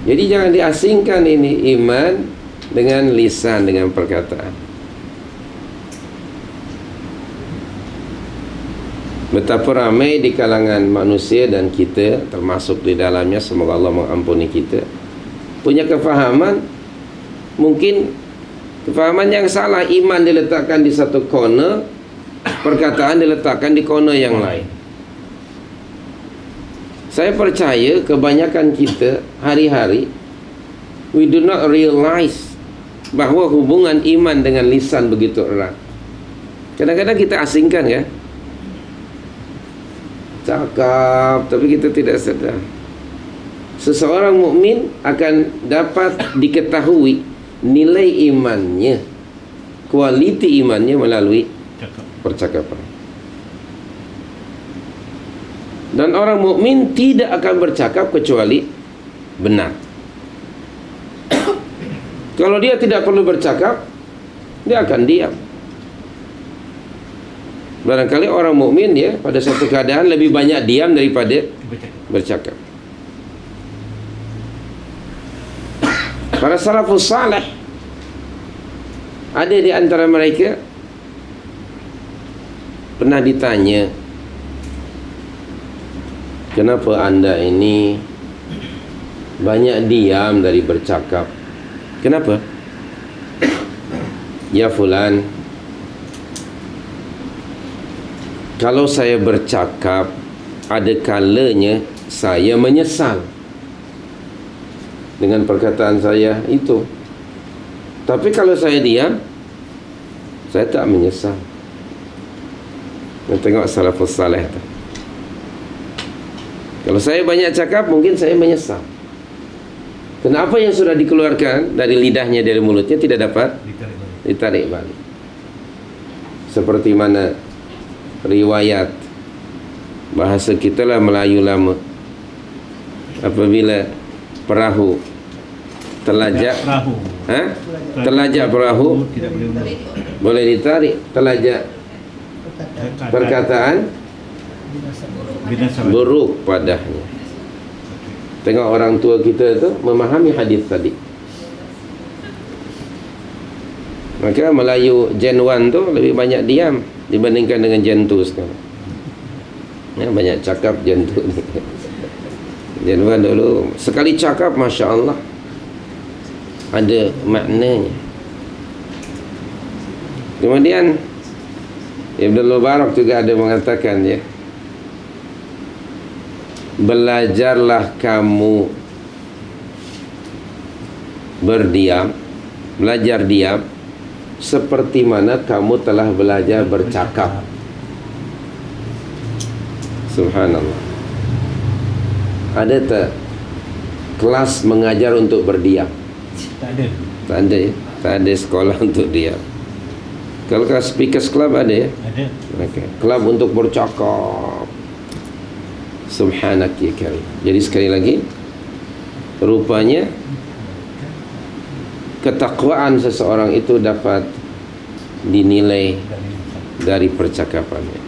Jadi jangan diasingkan ini iman dengan lisan, dengan perkataan. Betapa ramai di kalangan manusia dan kita termasuk di dalamnya, semoga Allah mengampuni kita, punya kefahaman, mungkin kefahaman yang salah. Iman diletakkan di satu corner, perkataan diletakkan di corner yang lain. Saya percaya kebanyakan kita hari-hari we do not realize bahawa hubungan iman dengan lisan begitu erat. Kadang-kadang kita asingkan ya, cakap tapi kita tidak sedar. Seseorang mukmin akan dapat diketahui nilai imannya, kualiti imannya melalui percakapan. Dan orang mukmin tidak akan bercakap kecuali benar. Kalau dia tidak perlu bercakap, dia akan diam. Barangkali orang mukmin ya pada satu keadaan lebih banyak diam daripada bercakap. Para salafus saleh, ada di antara mereka pernah ditanya, kenapa anda ini banyak diam dari bercakap? Kenapa? Ya fulan, kalau saya bercakap, ada kalanya saya menyesal dengan perkataan saya itu. Tapi kalau saya diam, saya tak menyesal. Tengok salafus saleh tu. Kalau saya banyak cakap, mungkin saya menyesal. Kenapa yang sudah dikeluarkan dari lidahnya, dari mulutnya tidak dapat ditarik balik. Seperti mana riwayat bahasa kita lah, Melayu lama, apabila perahu terlajak, terlajak perahu boleh ditarik, terlajak perkataan buruk padanya. Tengok orang tua kita tu memahami hadis tadi. Maka Melayu Gen 1 tu lebih banyak diam dibandingkan dengan Gen 2 sekarang ya, banyak cakap Gen 2 ni. Gen 1 dulu sekali cakap, Masya Allah, ada maknanya. Kemudian Ibn Mubarak juga ada mengatakan ya, belajarlah kamu berdiam, belajar diam seperti mana kamu telah belajar bercakap. Subhanallah. Ada tak kelas mengajar untuk berdiam? Tak ada. Tak ada ya? Tak ada sekolah untuk diam. Kalau ke Speakers Club ada ya? Ada. Okay. Kelab untuk bercakap. Subhanak ya karim. Jadi sekali lagi, rupanya ketakwaan seseorang itu dapat dinilai dari percakapannya.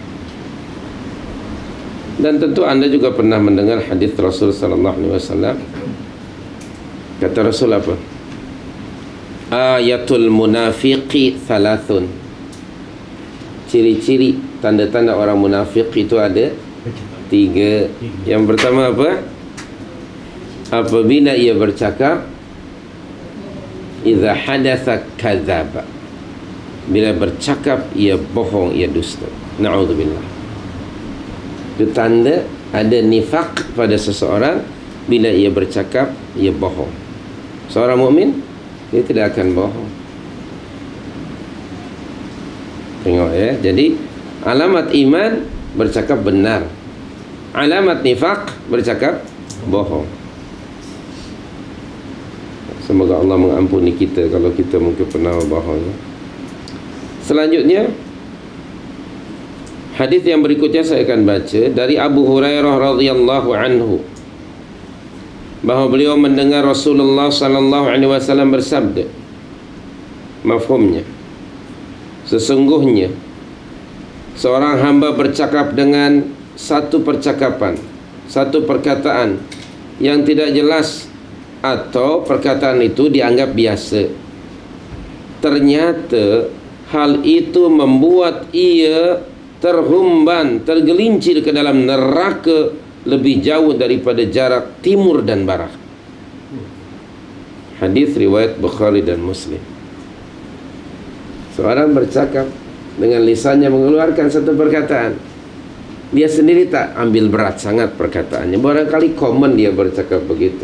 Dan tentu anda juga pernah mendengar hadis Rasul sallallahu alaihi wasallam. Kata Rasul apa? Ayatul munafiqi thalathun. Ciri-ciri tanda-tanda orang munafik itu ada 3. Yang pertama apa? Apabila ia bercakap, idza hadatsa kadzaba. Bila bercakap ia bohong, ia dusta. Na'udzubillah. Itu tanda ada nifaq pada seseorang. Bila ia bercakap, ia bohong. Seorang mukmin dia tidak akan bohong. Tengok ya. Jadi alamat iman bercakap benar, alamat nifaq bercakap bohong. Semoga Allah mengampuni kita kalau kita mungkin pernah berbohong. Selanjutnya, hadis yang berikutnya saya akan baca dari Abu Hurairah radhiyallahu anhu, bahawa beliau mendengar Rasulullah sallallahu alaihi wasallam bersabda, mafhumnya, sesungguhnya seorang hamba bercakap dengan satu percakapan, satu perkataan yang tidak jelas atau perkataan itu dianggap biasa. Ternyata hal itu membuat ia terhumban, tergelincir ke dalam neraka lebih jauh daripada jarak timur dan barat. Hadis riwayat Bukhari dan Muslim. Seorang bercakap dengan lisannya mengeluarkan satu perkataan, dia sendiri tak ambil berat sangat perkataannya. Barangkali common dia bercakap begitu,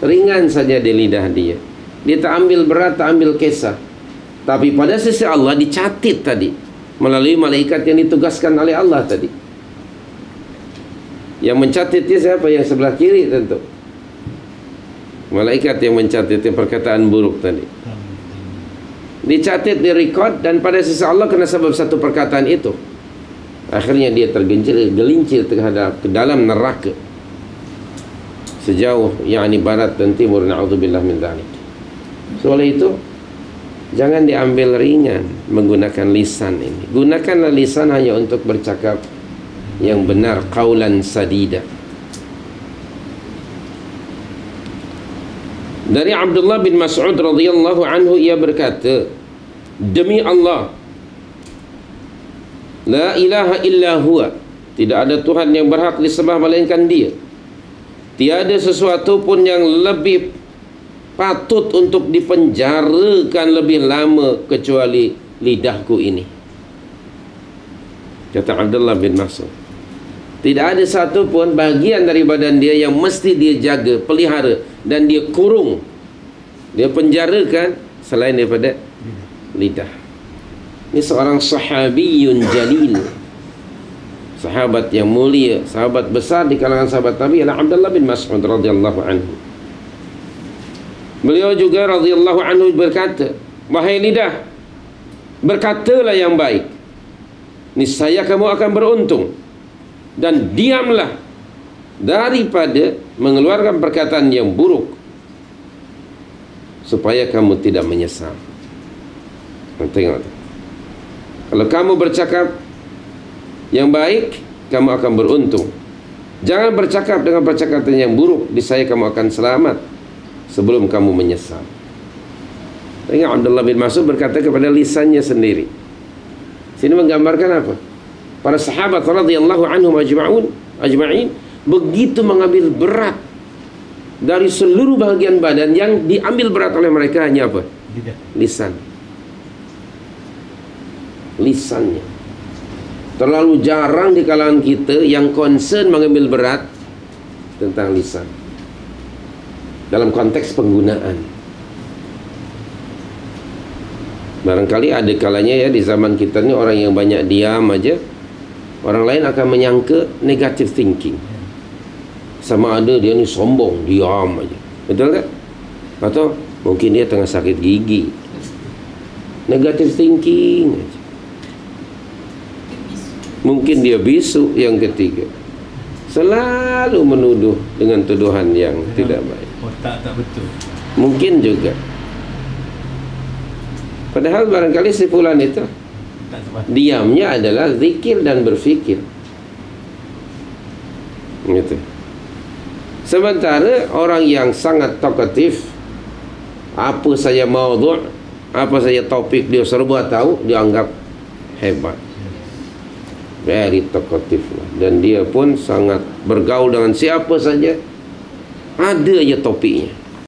ringan saja di lidah dia. Dia tak ambil berat, tak ambil kisah. Tapi pada sisi Allah dicatat tadi melalui malaikat yang ditugaskan oleh Allah tadi. Yang mencatatnya siapa? Yang sebelah kiri tentu. Malaikat yang mencatat perkataan buruk tadi. Dicatat, direkod, dan pada sisi Allah kena sebab satu perkataan itu, akhirnya dia tergelincir ke dalam neraka sejauh yakni barat dan timur, na'udzubillah min dzalik. Oleh itu jangan diambil ringan menggunakan lisan ini. Gunakanlah lisan hanya untuk bercakap yang benar, qaulan sadida. Dari Abdullah bin Mas'ud radhiyallahu anhu, ia berkata, demi Allah, la ilaha illa huwa, tidak ada Tuhan yang berhak disembah melainkan Dia. Tiada sesuatu pun yang lebih patut untuk dipenjarakan lebih lama kecuali lidahku ini, kata Abdullah bin Mas'ud. Tidak ada satu pun bahagian dari badan dia yang mesti dia jaga, pelihara, dan dia kurung, dia penjarakan selain daripada lidah. Ini seorang sahabiyun jalil, sahabat yang mulia, sahabat besar di kalangan sahabat Nabi, adalah Abdullah bin Mas'ud radhiyallahu anhu. Beliau juga radhiyallahu anhu berkata, wahai lidah, berkatalah yang baik, niscaya kamu akan beruntung, dan diamlah daripada mengeluarkan perkataan yang buruk, supaya kamu tidak menyesal. Tengok, kalau kamu bercakap yang baik, kamu akan beruntung. Jangan bercakap dengan perkataan yang buruk, niscaya kamu akan selamat sebelum kamu menyesal. Tengok, Abdullah bin Mas'ud berkata kepada lisannya sendiri. Sini menggambarkan apa? Para sahabat radhiyallahu anhum ajma'in begitu mengambil berat dari seluruh bahagian badan. Yang diambil berat oleh mereka hanya apa? Lisan. Lisannya. Terlalu jarang di kalangan kita yang concern mengambil berat tentang lisan dalam konteks penggunaan. Barangkali ada kalanya ya, di zaman kita ni orang yang banyak diam aja, orang lain akan menyangka negative thinking. Sama ada dia ni sombong, diam aja. Betul tak? Atau mungkin dia tengah sakit gigi. Negative thinking aja. Mungkin dia bisu. Yang ketiga, selalu menuduh dengan tuduhan yang tidak baik. Otak tak betul. Mungkin juga. Padahal barangkali si fulan itu diamnya adalah zikir dan berfikir. Gitu. Sementara orang yang sangat talkatif, apa saja maudhu', apa saja topik dia serba tahu, dia anggap hebat. Very talkatif lah. Dan dia pun sangat bergaul dengan siapa saja, ada aja topiknya.